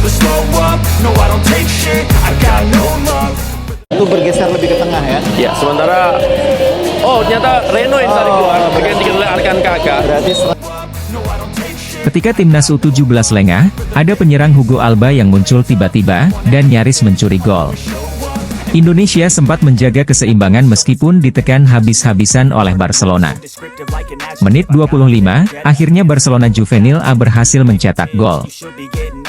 never slow up, no I don't take shit, I got no love. Itu bergeser lebih ke tengah ya. Ya, sementara ternyata Reno yang tadi keluar, bergantikan oleh Arkan Kakak. Berarti Ketika timnas U17 lengah, ada penyerang Hugo Alba yang muncul tiba-tiba, dan nyaris mencuri gol. Indonesia sempat menjaga keseimbangan meskipun ditekan habis-habisan oleh Barcelona. Menit 25, akhirnya Barcelona Juvenil A berhasil mencetak gol.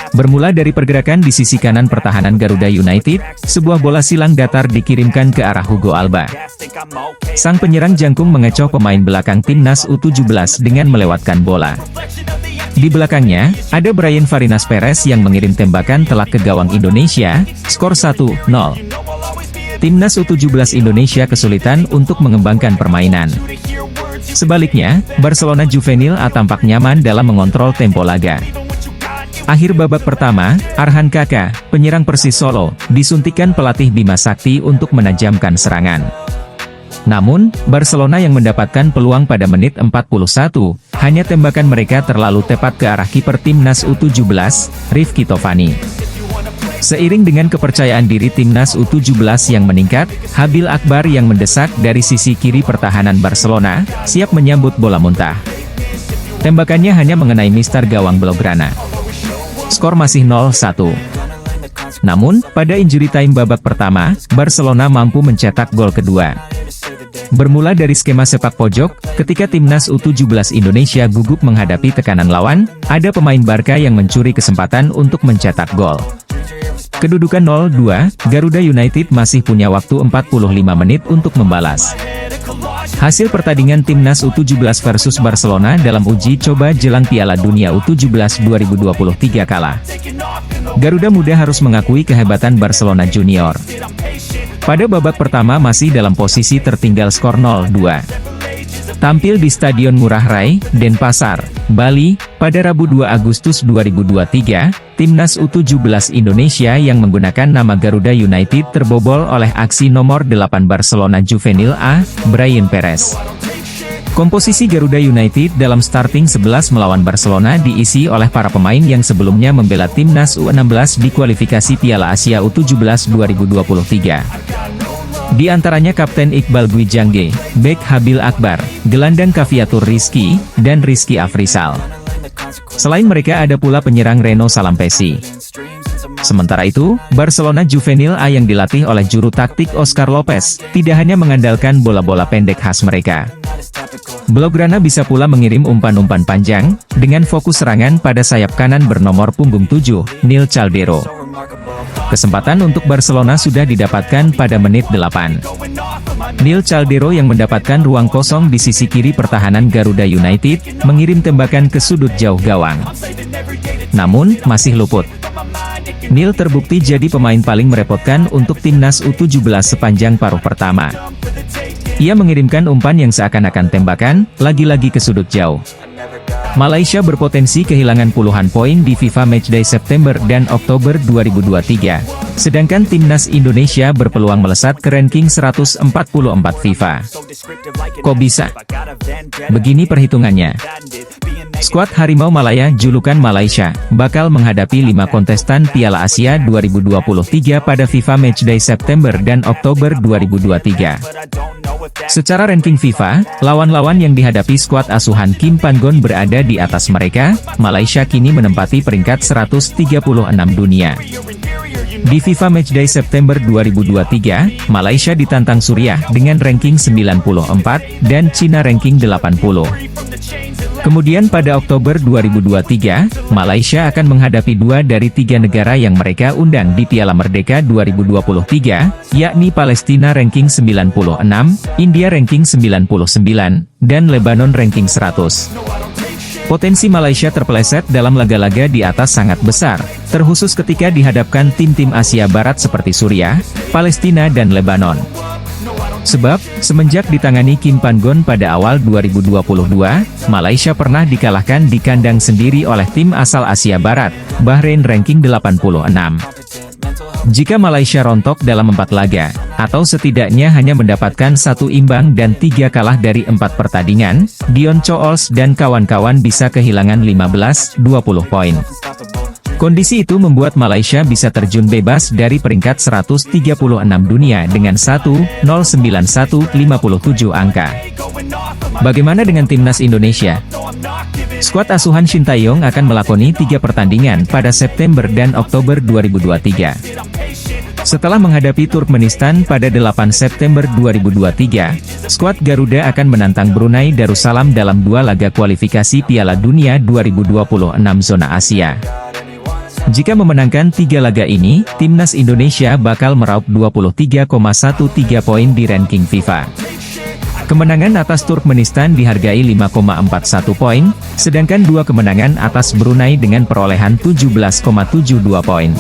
Bermula dari pergerakan di sisi kanan pertahanan Garuda United, sebuah bola silang datar dikirimkan ke arah Hugo Alba. Sang penyerang jangkung mengecoh pemain belakang timnas U17 dengan melewatkan bola. Di belakangnya, ada Brian Farinas Perez yang mengirim tembakan telak ke gawang Indonesia, skor 1-0. Timnas U17 Indonesia kesulitan untuk mengembangkan permainan. Sebaliknya, Barcelona Juvenil A tampak nyaman dalam mengontrol tempo laga. Akhir babak pertama, Arhan Kakak, penyerang Persis Solo, disuntikkan pelatih Bima Sakti untuk menajamkan serangan. Namun, Barcelona yang mendapatkan peluang pada menit 41, hanya tembakan mereka terlalu tepat ke arah kiper timnas U17, Rifki Tovani. Seiring dengan kepercayaan diri timnas U17 yang meningkat, Habil Akbar yang mendesak dari sisi kiri pertahanan Barcelona, siap menyambut bola muntah. Tembakannya hanya mengenai mistar gawang Blaugrana. Skor masih 0-1. Namun, pada injury time babak pertama, Barcelona mampu mencetak gol kedua. Bermula dari skema sepak pojok, ketika timnas U17 Indonesia gugup menghadapi tekanan lawan, ada pemain Barca yang mencuri kesempatan untuk mencetak gol. Kedudukan 0-2, Garuda United masih punya waktu 45 menit untuk membalas. Hasil pertandingan timnas U17 versus Barcelona dalam uji coba jelang Piala Dunia U17 2023 kalah. Garuda Muda harus mengakui kehebatan Barcelona Junior. Pada babak pertama masih dalam posisi tertinggal skor 0-2. Tampil di Stadion Ngurah Rai, Denpasar, Bali, pada Rabu 2 Agustus 2023, timnas U17 Indonesia yang menggunakan nama Garuda United terbobol oleh aksi nomor 8 Barcelona Juvenil A, Brian Perez. Komposisi Garuda United dalam starting 11 melawan Barcelona diisi oleh para pemain yang sebelumnya membela timnas U16 di kualifikasi Piala Asia U17 2023. Di antaranya Kapten Iqbal Gwijangge, bek Habil Akbar, gelandang Kaviatur Rizky, dan Rizky Afrizal. Selain mereka ada pula penyerang Reno Salampesi. Sementara itu, Barcelona Juvenil A yang dilatih oleh juru taktik Oscar Lopez, tidak hanya mengandalkan bola-bola pendek khas mereka. Blaugrana bisa pula mengirim umpan-umpan panjang, dengan fokus serangan pada sayap kanan bernomor punggung 7, Nil Caldero. Kesempatan untuk Barcelona sudah didapatkan pada menit 8. Nil Caldero yang mendapatkan ruang kosong di sisi kiri pertahanan Garuda United, mengirim tembakan ke sudut jauh gawang. Namun, masih luput. Nil terbukti jadi pemain paling merepotkan untuk timnas U17 sepanjang paruh pertama. Ia mengirimkan umpan yang seakan-akan tembakan, lagi-lagi ke sudut jauh. Malaysia berpotensi kehilangan puluhan poin di FIFA Matchday September dan Oktober 2023. Sedangkan timnas Indonesia berpeluang melesat ke ranking 144 FIFA. Kok bisa? Begini perhitungannya. Skuad Harimau Malaya julukan Malaysia, bakal menghadapi 5 kontestan Piala Asia 2023 pada FIFA Matchday September dan Oktober 2023. Secara ranking FIFA, lawan-lawan yang dihadapi skuad asuhan Kim Pan-gon berada di atas mereka. Malaysia kini menempati peringkat 136 dunia. Di FIFA Matchday September 2023, Malaysia ditantang Suriah dengan ranking 94, dan Cina ranking 80. Kemudian pada Oktober 2023, Malaysia akan menghadapi 2 dari 3 negara yang mereka undang di Piala Merdeka 2023, yakni Palestina ranking 96, India ranking 99, dan Lebanon ranking 100. Potensi Malaysia terpeleset dalam laga-laga di atas sangat besar, terkhusus ketika dihadapkan tim-tim Asia Barat seperti Suriah, Palestina dan Lebanon. Sebab, semenjak ditangani Kim Pan-gon pada awal 2022, Malaysia pernah dikalahkan di kandang sendiri oleh tim asal Asia Barat, Bahrain ranking 86. Jika Malaysia rontok dalam 4 laga, atau setidaknya hanya mendapatkan 1 imbang dan 3 kalah dari 4 pertandingan, Dion Chols dan kawan-kawan bisa kehilangan 15-20 poin. Kondisi itu membuat Malaysia bisa terjun bebas dari peringkat 136 dunia dengan 1,091,57 angka. Bagaimana dengan timnas Indonesia? Skuad asuhan Shin Tae-yong akan melakoni 3 pertandingan pada September dan Oktober 2023. Setelah menghadapi Turkmenistan pada 8 September 2023, skuad Garuda akan menantang Brunei Darussalam dalam 2 laga kualifikasi Piala Dunia 2026 zona Asia. Jika memenangkan 3 laga ini, timnas Indonesia bakal meraup 23,13 poin di ranking FIFA. Kemenangan atas Turkmenistan dihargai 5,41 poin, sedangkan 2 kemenangan atas Brunei dengan perolehan 17,72 poin.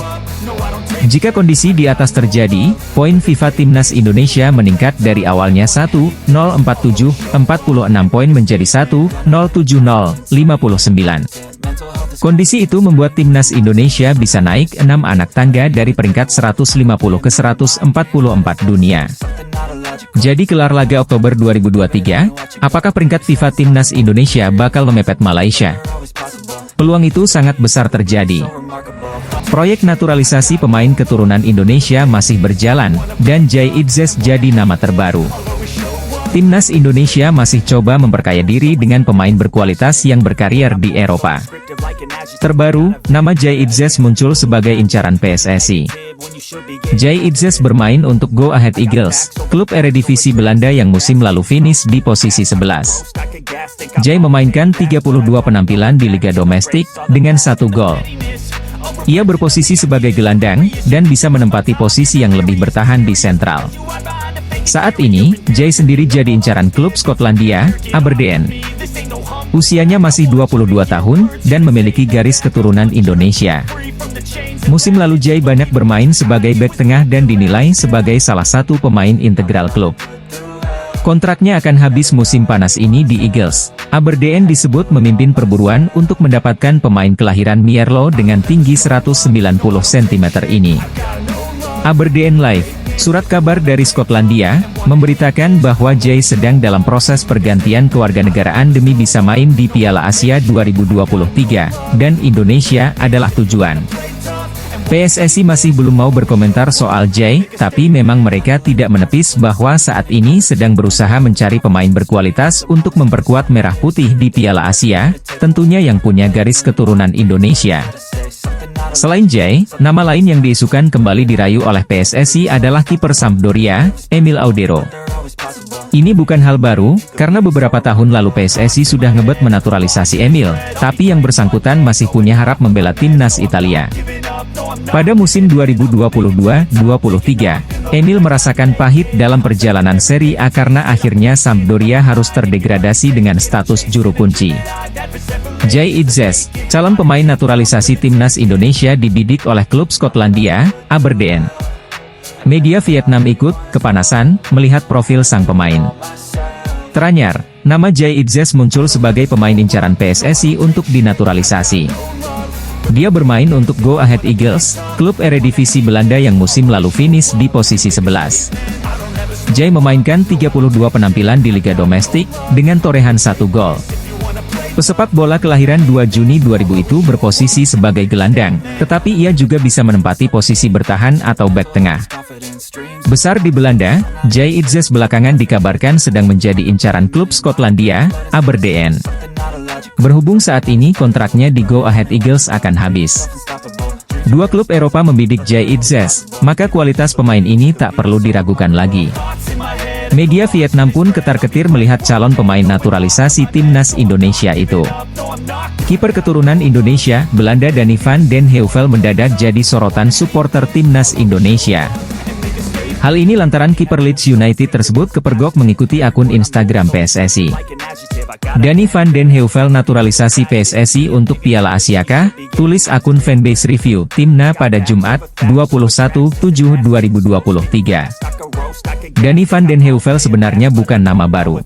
Jika kondisi di atas terjadi, poin FIFA timnas Indonesia meningkat dari awalnya 1,047,46 poin menjadi 1,070,59. Kondisi itu membuat timnas Indonesia bisa naik 6 anak tangga dari peringkat 150 ke 144 dunia. Jadi kelar laga Oktober 2023, apakah peringkat FIFA timnas Indonesia bakal memepet Malaysia? Peluang itu sangat besar terjadi. Proyek naturalisasi pemain keturunan Indonesia masih berjalan, dan Jay Itzes jadi nama terbaru. Timnas Indonesia masih coba memperkaya diri dengan pemain berkualitas yang berkarier di Eropa. Terbaru, nama Jay Itzes muncul sebagai incaran PSSI. Jay Itzes bermain untuk Go Ahead Eagles, klub Eredivisie Belanda yang musim lalu finish di posisi 11. Jay memainkan 32 penampilan di liga domestik, dengan 1 gol. Ia berposisi sebagai gelandang, dan bisa menempati posisi yang lebih bertahan di sentral. Saat ini, Jay sendiri jadi incaran klub Skotlandia, Aberdeen. Usianya masih 22 tahun, dan memiliki garis keturunan Indonesia. Musim lalu Jay banyak bermain sebagai bek tengah dan dinilai sebagai salah satu pemain integral klub. Kontraknya akan habis musim panas ini di Eagles. Aberdeen disebut memimpin perburuan untuk mendapatkan pemain kelahiran Mierlo dengan tinggi 190 cm ini. Aberdeen Live, surat kabar dari Skotlandia, memberitakan bahwa Jay sedang dalam proses pergantian kewarganegaraan demi bisa main di Piala Asia 2023, dan Indonesia adalah tujuan. PSSI masih belum mau berkomentar soal Jay, tapi memang mereka tidak menepis bahwa saat ini sedang berusaha mencari pemain berkualitas untuk memperkuat Merah Putih di Piala Asia, tentunya yang punya garis keturunan Indonesia. Selain Jay, nama lain yang diisukan kembali dirayu oleh PSSI adalah kiper Sampdoria, Emil Audero. Ini bukan hal baru, karena beberapa tahun lalu PSSI sudah ngebet menaturalisasi Emil, tapi yang bersangkutan masih punya harap membela timnas Italia. Pada musim 2022-23, Emil merasakan pahit dalam perjalanan Serie A karena akhirnya Sampdoria harus terdegradasi dengan status juru kunci. Jay Itzes, calon pemain naturalisasi timnas Indonesia dibidik oleh klub Skotlandia, Aberdeen. Media Vietnam ikut kepanasan melihat profil sang pemain. Teranyar, nama Jay Itzes muncul sebagai pemain incaran PSSI untuk dinaturalisasi. Dia bermain untuk Go Ahead Eagles, klub Eredivisie Belanda yang musim lalu finish di posisi 11. Jay memainkan 32 penampilan di liga domestik, dengan torehan 1 gol. Pesepak bola kelahiran 2 Juni 2000 itu berposisi sebagai gelandang, tetapi ia juga bisa menempati posisi bertahan atau bek tengah. Besar di Belanda, Jay Itzes belakangan dikabarkan sedang menjadi incaran klub Skotlandia, Aberdeen. Berhubung saat ini kontraknya di Go Ahead Eagles akan habis. 2 klub Eropa membidik Jay Itzes, maka kualitas pemain ini tak perlu diragukan lagi. Media Vietnam pun ketar-ketir melihat calon pemain naturalisasi timnas Indonesia itu. Kiper keturunan Indonesia, Belanda Danny van den Heuvel mendadak jadi sorotan supporter timnas Indonesia. Hal ini lantaran kiper Leeds United tersebut kepergok mengikuti akun Instagram PSSI. Danny van den Heuvel naturalisasi PSSI untuk Piala Asia kah? Tulis akun fanbase review Timna pada Jumat, 21/7/2023. Danny van den Heuvel sebenarnya bukan nama baru.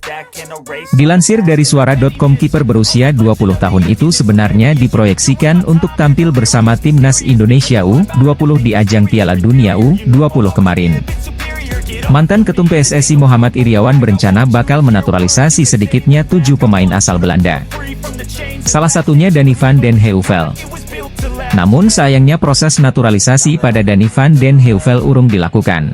Dilansir dari suara.com, kiper berusia 20 tahun itu sebenarnya diproyeksikan untuk tampil bersama timnas Indonesia U20 di ajang Piala Dunia U20 kemarin. Mantan Ketum PSSI Muhammad Iriawan berencana bakal menaturalisasi sedikitnya 7 pemain asal Belanda. Salah satunya Danny van den Heuvel. Namun sayangnya proses naturalisasi pada Donny van den Heuvel urung dilakukan.